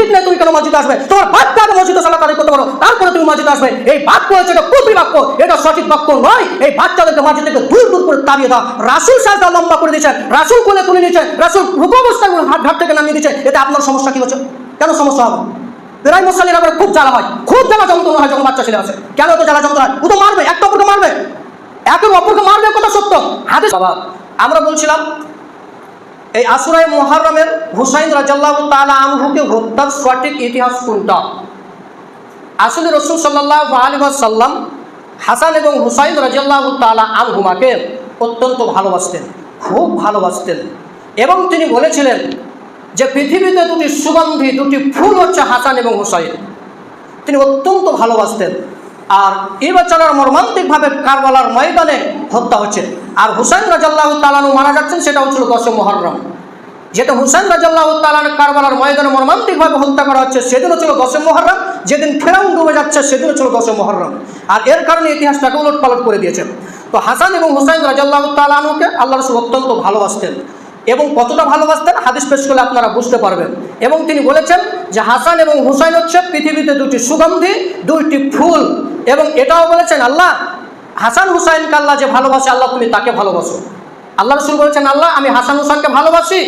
ঠিক নেই, তুমি কেন মসজিদে আসবে? তোমার বাপকে আগে মসজিদে সালাত আদায় করতে পারো, তারপরে তুমি মসজিদে আসবে। এই বাক্য হচ্ছে এটা কুফরি বাক্য, এটা সঠিক বাক্য নয়। এই বাচ্চাদেরকে মসজিদ থেকে দূর দূর করে তাড়িয়ে দাও। রাসূল সাজদা লম্বা করে দিয়েছেন, রাসূল কোলে তুলে নিয়েছেন, রাসূল রুকু অবস্থায় ঘাট থেকে নামিয়ে দিয়েছে। এতে আপনার সমস্যা কি হচ্ছে? কেন সমস্যা হবে? প্রায় মুসল্লিরা আবার খুব জ্বালা হয়, খুব জ্বালা যন্ত্রণা হয় যখন বাচ্চা ছেলে আছে। কেন তো জ্বালা যন্ত্রণা হয়? ও তো মারবে, একটা অপরকে মারবে, একে অপরকে মারবে, কথা সত্য। হাদিস বাবা, আমরা বলছিলাম এই আশুরায়ে মুহররমের হুসাইন রাদিয়াল্লাহু তাআলা আনহুকে হত্যার সঠিক ইতিহাস কোনটা? আসলে রাসূল সাল্লাল্লাহু আলাইহি ওয়াসাল্লাম হাসান এবং হুসাইন রাদিয়াল্লাহু তাআলা আনহুমাকে অত্যন্ত ভালোবাসতেন, খুব ভালোবাসতেন। এবং তিনি বলেছিলেন যে পৃথিবীতে দুটি সুগন্ধি, দুটি ফুল হচ্ছে হাসান এবং হুসাইন। তিনি অত্যন্ত ভালোবাসতেন। আর এই বেচারার মর্মান্তিকভাবে কারবালার ময়দানে হত্যা হচ্ছে। আর হুসাইন রাদিয়াল্লাহু তাআলা আনহু মারা যাচ্ছেন, সেটা হচ্ছিল 10 মুহররম। যেটা হুসাইন রাদিয়াল্লাহু তাআলা কারবালার ময়দানে মর্মান্তিকভাবে হত্যা করা হচ্ছে, সেদিন হচ্ছিল 10 মুহররম। যেদিন ফেরাউন ডুবে যাচ্ছে, সেদিন হচ্ছিল 10 মুহররম। আর এর কারণে ইতিহাসটাকে উলটপালট করে দিয়েছেন। তো হাসান এবং হুসাইন রাদিয়াল্লাহু তাআলা আনহুকে আল্লাহ রাসূল অত্যন্ত ভালোবাসতেন। এবং কতটা ভালোবাসতেন হাদিস পেশ করলে আপনারা বুঝতে পারবেন। এবং তিনি বলেছেন যে হাসান এবং হুসাইন হচ্ছে পৃথিবীতে দুটি সুগন্ধি, দুইটি ফুল। এবং এটাও বলেছেন আল্লাহ হাসান হুসাইনকে আল্লাহ যে ভালোবাসে, আল্লাহ তুমি তাকে ভালোবাসো। আল্লাহ রাসূল বলেছেন আল্লাহ আমি হাসান হুসাইনকে ভালোবাসি,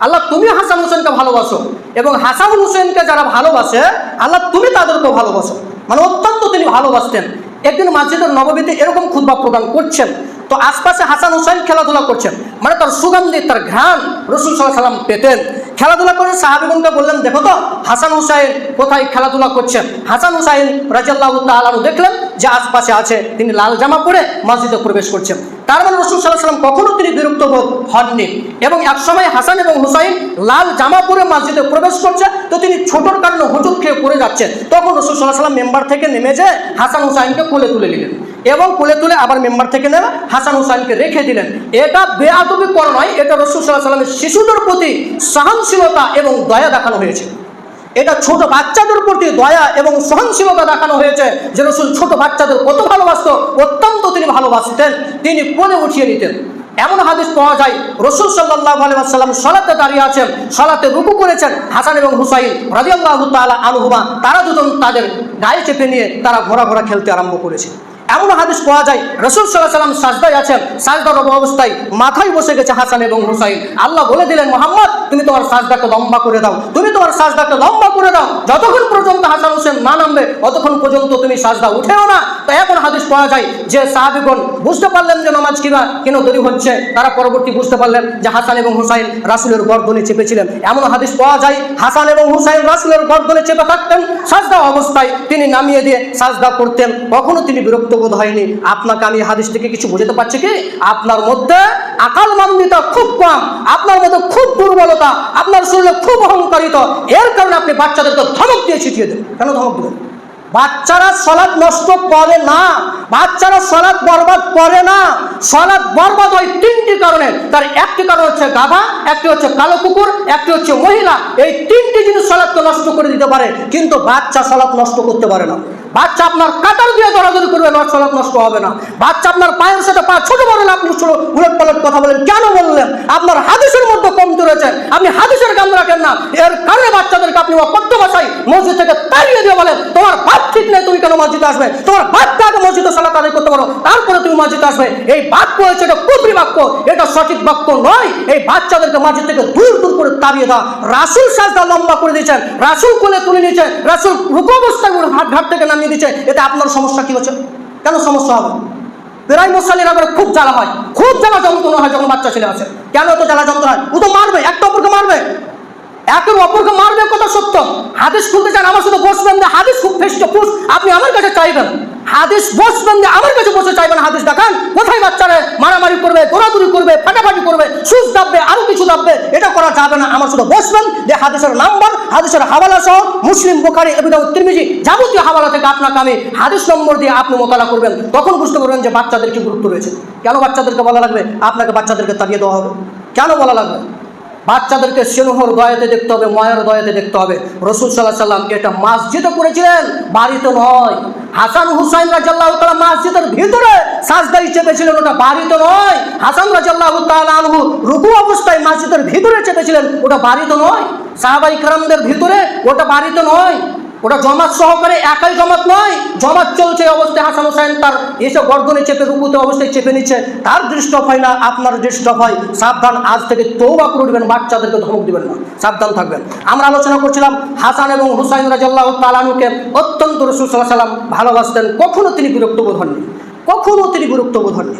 আল্লাহ তুমি হাসান হুসাইনকে ভালোবাসো। এবং হাসান হুসাইনকে যারা ভালোবাসে আল্লাহ তুমি তাদেরকেও ভালোবাসো। মানে অত্যন্ত তিনি ভালোবাসতেন। একদিন মসজিদের নববীতে এরকম খুতবা প্রদান করছেন, তো আশপাশে হাসান হুসাইন খেলাধুলা করছেন। মানে তার সুগন্ধি, তার ঘ্রাণ রাসূল সাল্লাল্লাহু আলাইহি ওয়াসাল্লাম পেতেন। খেলাধুলা করে সাহাবীগণকে বললেন দেখো তো হাসান হুসাইন কোথায় খেলাধুলা করছেন। হাসান হুসাইন রাদিয়াল্লাহু তাআলা আনহু দেখলেন যে আশপাশে আছে, তিনি লাল জামা পরে মসজিদে প্রবেশ করছেন। তার মানে রাসূল সাল্লাল্লাহু আলাইহি ওয়াসাল্লাম কখনো তিনি বিরক্ত বোধ হননি। এবং একসময় হাসান এবং হুসাইন লাল জামা পরে মসজিদে প্রবেশ করছে, তো তিনি ছোটোর কারণে হোঁচট খেয়ে পড়ে যাচ্ছেন। তখন রাসূল সাল্লাল্লাহু আলাইহি ওয়াসাল্লাম মেম্বার থেকে নেমে যেয়ে হাসান হুসাইনকে কোলে তুলে নিলেন এবং কোলে তুলে আবার মেম্বার থেকে নেমে হাসান হুসাইনকে রেখে দিলেন। এটা বেয়াদবি করা নয়, এটা রাসূল সাল্লাল্লাহু আলাইহি ওয়াসাল্লামের শিশুদের প্রতি সহনশীলতা এবং দয়া দেখানো হয়েছে। এটা ছোট বাচ্চাদের প্রতি দয়া এবং সহনশীলতা দেখানো হয়েছে যে রাসূল ছোট বাচ্চাদের কত ভালোবাসত, অত্যন্ত তিনি ভালোবাসতেন, তিনি কোলে উঠিয়ে নিতেন। এমন হাদিস পাওয়া যায় রাসূল সাল্লাল্লাহু আলাইহি ওয়াসাল্লাম সালাতে দাঁড়িয়ে আছেন, সালাতে রুকু করেছেন, হাসান এবং হুসাইন রাদিয়াল্লাহু তাআলা আনহুমা তারা দুজন তাদের গায়ে চেপে নিয়ে তারা ঘোরা খেলতে আরম্ভ করেছে। এমন হাদিস পাওয়া যায় রাসূল সাল্লাল্লাহু আলাইহি ওয়াসাল্লাম সাজদায় আছেন, সাজদার অবস্থায় মাথায় বসে গেছে হাসান এবং হুসাইন। আল্লাহ বলে দিলেন মুহাম্মদ তুমি তোমার সাজদাকে লম্বা করে দাও, তুমি তোমার সাজদাকে লম্বা করে দাও, যতক্ষণ পর্যন্ত হাসান হুসাইন না নামবে ততক্ষণ পর্যন্ত তুমি সাজদা উঠেও না। তো এখন হাদিস পাওয়া যায় যে সাহাবীগণ বুঝতে পারলেন যে নামাজ কেন দেরি হচ্ছে, তারা পরবর্তী বুঝতে পারলেন যে হাসান এবং হুসাইন রাসূলের গর্দনে চেপেছিলেন। এমন হাদিস পাওয়া যায় হাসান এবং হুসাইন রাসূলের গর্দনে চেপে থাকতেন, সাজদা অবস্থায় তিনি নামিয়ে দিয়ে সাজদা করতেন, কখনো তিনি বিরক্ত বোধ হয়নি। আপনাকে আমি হাদিস থেকে কিছু বুঝতে পারছি কি, আপনার মধ্যে আকলমান্বিতা খুব কম, আপনার মধ্যে খুব দুর্বলতা, আপনার শরীরে খুব অহংকারিত। এর কারণে আপনি বাচ্চাদেরকে ধমক দিয়ে ছিটিয়ে দেন। কেন ধমক দেবেন? বাচ্চারা সালাত নষ্ট করে না, বাচ্চারা সালাত বরবাদ করে না। সালাত বরবাদ হয় তিনটি কারণে। তার একটি কারণ হচ্ছে গাধা, একটি হচ্ছে কালো কুকুর, একটি হচ্ছে মহিলা। এই তিনটি জিনিস সালাতকে নষ্ট করে দিতে পারে, কিন্তু বাচ্চা সালাত নষ্ট করতে পারে না। বাচ্চা আপনার কাটার দিয়ে দরাদরি করবে না, সালাত নষ্ট হবে না। বাচ্চা আপনার পায়ের সাথে পা ছোট বড়, আপনি উলট পালট কথা বলেন, কেন বললেন? আপনার হাদিসের মধ্যে কমতি রয়েছে, আপনি হাদিসের কাম রাখেন না। এর কারণে বাচ্চাদেরকে আপনি অকথ্য ভাষায় মসজিদ থেকে তাড়িয়ে দিয়ে বলেন তোমার বাপ ঠিক নেই, তুমি কেন মসজিদে আসবে? তোমার বাপকে আগে মসজিদে সালাত আদায় করতে পারো, তারপরে তুমি মসজিদে আসবে। এই বাক্য হচ্ছে এটা কুফরি বাক্য, এটা সঠিক বাক্য নয়। এই বাচ্চাদেরকে মসজিদ থেকে দূর দূর করে তাড়িয়ে দাও। রাসূল সাজদা লম্বা করে দিয়েছেন, রাসূল কোলে তুলে নিয়েছেন, রাসূল রুকু অবস্থায় ঘাট থেকে নামিয়ে দিয়েছে। এতে আপনার সমস্যা কি হচ্ছে? কেন সমস্যা হবে? প্রায় মুসল্লিরা আবার খুব জ্বালা হয়, খুব জ্বালা যন্ত্রণা হয় যখন বাচ্চা ছেলে আছে। কেন তো জ্বালা যন্ত্রণা হয়? ও তো মারবে, একটা অপরকে মারবে, একে অপরকে মারবে, কথা সত্য। হাদিস খুলতে চান আমার শুধু বসবেন না, হাদিস খুব ফেস টু ফেস আপনি আমার কাছে চাইবেন, হাদিস বসবেন না আমার কাছে বসে চাইবেন হাদিস দেখান। কোথায় বাচ্চারা মারামারি করবে, দৌড়াদৌড়ি করবে, ফাটাফাটি করবে, সুচ দাববে, আরো কিছু দাববে, এটা করা যাবে না। আমার শুধু বসবেন, যে হাদিসের নাম্বার, হাদিসের হাওয়ালা সহ মুসলিম, বুখারী, আবু দাউদ, তিরমিজি যাবতীয় হাওয়ালা থেকে আপনাকে আমি হাদিস নম্বর দিয়ে আপনি মোতালা করবেন, তখন বুঝতে পারবেন যে বাচ্চাদের কি গুরুত্ব রয়েছে। কেন বাচ্চাদেরকে বলা লাগবে আপনাকে বাচ্চাদেরকে তাড়িয়ে দেওয়া হবে? কেন বলা লাগবে? বাচ্চাদেরকে স্নেহর দয়াতে দেখতে হবে, মায়ের দয়াতে দেখতে হবে। রাসূল সাল্লাল্লাহু আলাইহি ওয়াসাল্লাম এটা মসজিদে করেছিলেন, বাড়িতে নয়। হাসান হুসাইন রাদিয়াল্লাহু তাআলা মসজিদের ভিতরে সাজদায় চেপেছিলেন, ওটা বাড়িতে নয়। হাসান রাদিয়াল্লাহু তাআলা আনহু রুকু অবস্থায় মসজিদের ভিতরে চেপেছিলেন, ওটা বাড়িতে নয়। সাহাবায়ে কেরামদের ভিতরে, ওটা বাড়িতে নয়। ওটা জমাত সহকারে, একাই জমাত নয়, জমাত চলছে অবস্থায় হাসান হুসাইন তার এসে গর্দনে চেপে রুকুতে অবস্থায় চেপে নিচ্ছে, তার ডিস্টার্ব হয় না, আপনার ডিস্টার্ব হয়। সাবধান, আজ থেকে তওবা করে দিবেন, বাচ্চাদেরকে ধমক দিবেন না, সাবধান থাকবেন। আমরা আলোচনা করছিলাম হাসান এবং হুসাইন রাদিয়াল্লাহু তাআলা আনহুকে অত্যন্ত রাসূল সাল্লাল্লাহু আলাইহি ওয়াসাল্লাম ভালোবাসতেন, কখনো তিনি বিরক্ত বোধ হননি, কখনো তিনি বিরক্ত বোধ হননি।